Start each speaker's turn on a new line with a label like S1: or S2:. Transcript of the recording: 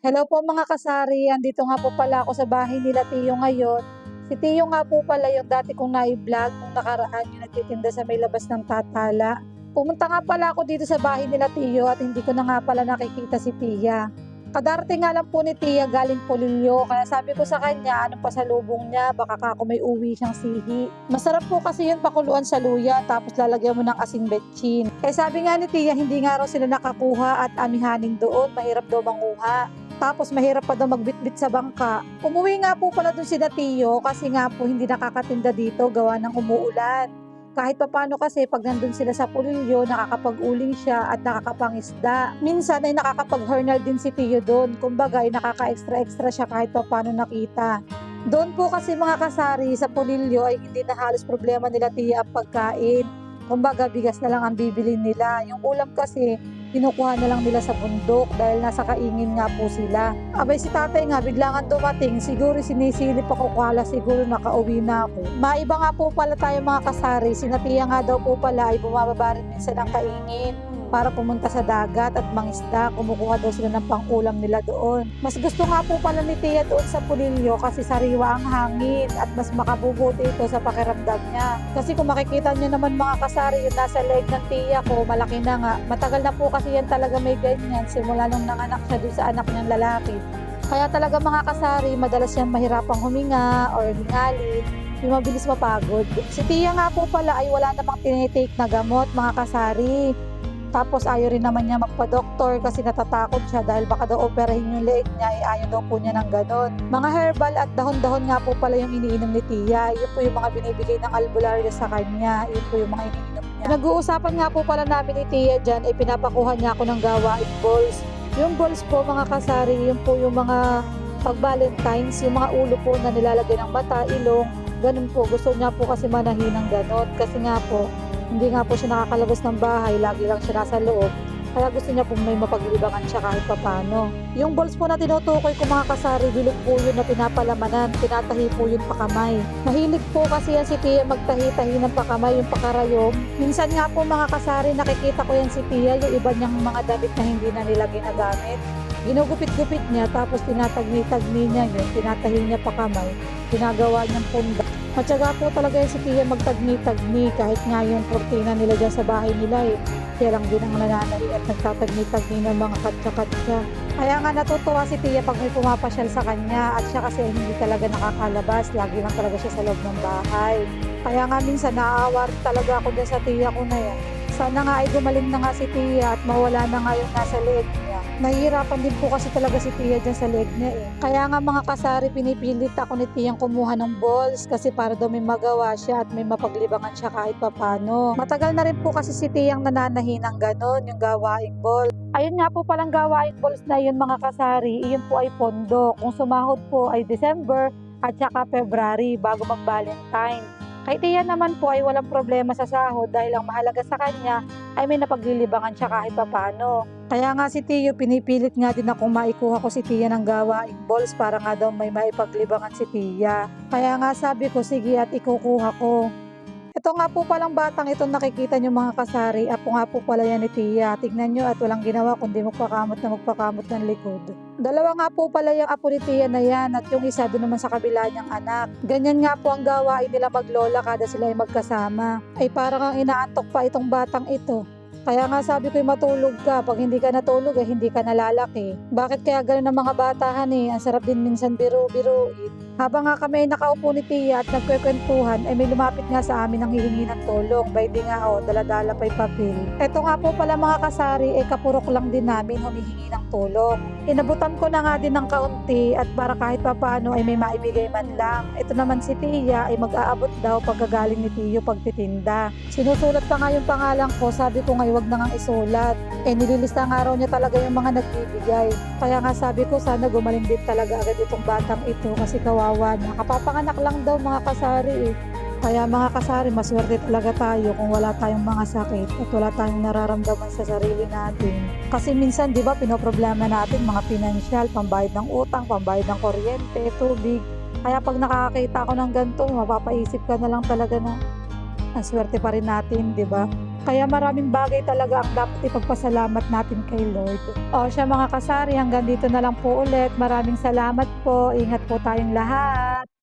S1: Hello po mga kasari, andito nga po pala ako sa bahay nila Tiyo ngayon. Si Tiyo nga po pala yung dati kong nai-vlog nung nakaraan yung nagtitinda sa may labas ng Tatala. Pumunta nga pala ako dito sa bahay nila Tiyo at hindi ko na nga pala nakikita si Tia. Kadarating nga lang po ni Tia galing Polillo, kaya sabi ko sa kanya anong pasalubong niya, baka kako may uwi siyang sihi. Masarap po kasi yun pakuluan sa luya tapos lalagyan mo ng asing betchin. Kaya sabi nga ni Tia hindi nga raw sila nakakuha at amihanin doon, mahirap daw manguha. Tapos mahirap pa daw magbitbit sa bangka. Umuwi nga po pala dun si Tiyo kasi nga po hindi nakakatinda dito gawa ng umuulan. Kahit papano kasi pag nandun sila sa Pulilyo, nakakapag-uling siya at nakakapangisda. Minsan ay nakakapag-hornal din si Tiyo doon. Kumbaga ay nakaka-extra-extra siya kahit papano nakita. Doon po kasi mga kasari sa Pulilyo ay hindi na halos problema nila Tiya ang pagkain. Kumbaga bigas na lang ang bibilin nila. Yung ulam kasi kinukuha na lang nila sa bundok dahil nasa kaingin nga po sila. Abay si tatay nga biglangan dumating, siguro sinisilip ako kala siguro nakauwi na ako. Maiba nga po pala tayo mga kasari, si Tiya nga daw po pala ay bumababa rin minsan ng kaingin para pumunta sa dagat at mangisda, kumukuha daw sila ng pangulam nila doon. Mas gusto nga po pala ni Tia doon sa Pulilyo kasi sariwa ang hangin at mas makabubuti ito sa pakiramdam niya. Kasi kung makikita niyo naman mga kasari, yung nasa leg ng Tia ko, malaki na nga. Matagal na po kasi yan talaga may ganyan simula nung nanganak siya doon sa anak niyang lalaki. Kaya talaga mga kasari, madalas yan mahirapang huminga or hingalin. Yung mabilis mapagod. Si Tia nga po pala ay wala namang tinitake na gamot mga kasari. Tapos ayaw rin naman niya magpa-doktor kasi natatakot siya dahil baka daw operahin yung leeg niya, ayaw daw po niya ng ganon. Mga herbal at dahon-dahon nga po pala yung iniinom ni Tia. Yun po yung mga binibigay ng albularyo sa kanya. Yun po yung mga iniinom niya. Nag-uusapan nga po pala namin ni Tia dyan ay pinapakuha niya ako ng gawain balls. Yung balls po mga kasari, yun po yung mga pag-Valentine's, yung mga ulo po na nilalagay ng mata, ilong. Ganun po, gusto niya po kasi manahin ng ganon. Kasi nga po, hindi nga po siya nakakalabas ng bahay, lagi lang siya nasa loob. Kaya gusto niya po may mapaglibangan siya kahit papano. Yung balls po na tinutukoy ko mga kasari, bilog po yun na pinapalamanan, tinatahi po yun pakamay. Mahilig po kasi yan si Tia magtahi-tahi ng pakamay, yung pakarayom. Minsan nga po mga kasari, nakikita ko yan si Tia, yung iba niyang mga damit na hindi na nila ginagamit. Ginugupit-gupit niya, tapos tinatagni-tagni niya yun, tinatahi niya pakamay, ginagawa niyang punda. Matyaga po talaga yung si Tia magtagni-tagni kahit nga yung kortina nila dyan sa bahay nila eh. Kaya lang din ang nananahi at nagtatagni-tagni ng mga katsa-katsa. Kaya nga natutuwa si Tia pag may pumapasyal sa kanya at siya kasi hindi talaga nakakalabas. Lagi lang talaga siya sa loob ng bahay. Kaya nga minsan naaawa rin talaga ako dyan sa Tia ko na yan. Sana nga ay gumaling na nga si Tia at mawala na nga yung nasa leeg niya. Nahihirapan din po kasi talaga si Tia dyan sa leg niya eh. Kaya nga mga kasari, pinipilit ako ni Tiyang kumuha ng balls kasi para daw may magawa siya at may mapaglibangan siya kahit papano. Matagal na rin po kasi si Tiyang nananahi ng ganon, yung gawaing ball. Ayun nga po palang gawaing balls na yun mga kasari, iyon po ay pondo. Kung sumahod po ay December at saka February bago mag-Valentine. Kay Tia naman po ay walang problema sa sahod dahil ang mahalaga sa kanya ay may napaglilibangan siya kahit papano. Kaya nga si Tiyo, pinipilit nga din akong maikuha ko si Tia ng gawaing balls para nga daw may maipaglibangan si Tia. Kaya nga sabi ko, sige at ikukuha ko. Ito nga po palang batang itong nakikita nyo mga kasari, apo nga po pala yan ni Tia. Tignan nyo at walang ginawa kundi magpakamot na magpakamot ng likod. Dalawa nga po pala yung apo ni Tia na yan at yung isa doon naman sa kabila niyang anak. Ganyan nga po ang gawain nila maglola kada sila ay magkasama. Ay parang ang inaantok pa itong batang ito. Kaya nga sabi ko matulog ka, pag hindi ka natulog ay hindi ka nalalaki. Bakit kaya gano'n ang mga batahan eh, ang sarap din minsan biro-biruin. Habang nga kami nakaupo ni Tia at nagkwekwentuhan ay may lumapit nga sa amin ang hihingi ng tulong. By di nga dala-dala pa'y papel. Eto nga po pala mga kasari ay kapurok lang din namin humihingi ng tulong. Inabutan ko na nga din ng kaunti at para kahit papaano ay may maibigay man lang. Ito naman si Tia ay mag-aabot daw pagkagaling ni Tiyo pagtitinda. Sinusulat pa nga yung pangalan ko, sabi ko ngayon wag na nga isulat. Nililista nga raw niya talaga yung mga nagbibigay. Kaya nga sabi ko sana gumaling din talaga agad itong batang ito kasi kawawa niya. Kapapanganak lang daw mga kasari eh. Kaya mga kasari, maswerte talaga tayo kung wala tayong mga sakit at wala tayong nararamdaman sa sarili natin. Kasi minsan, di ba, pinoproblema natin mga pinansyal, pambayad ng utang, pambayad ng kuryente, tubig. Kaya pag nakakita ako ng ganito, mapapaisip ka na lang talaga na ang swerte pa rin natin, di ba? Kaya maraming bagay talaga ang dapat ipagpasalamat natin kay Lord. O siya mga kasari, hanggang dito na lang po ulit. Maraming salamat po. Ingat po tayong lahat.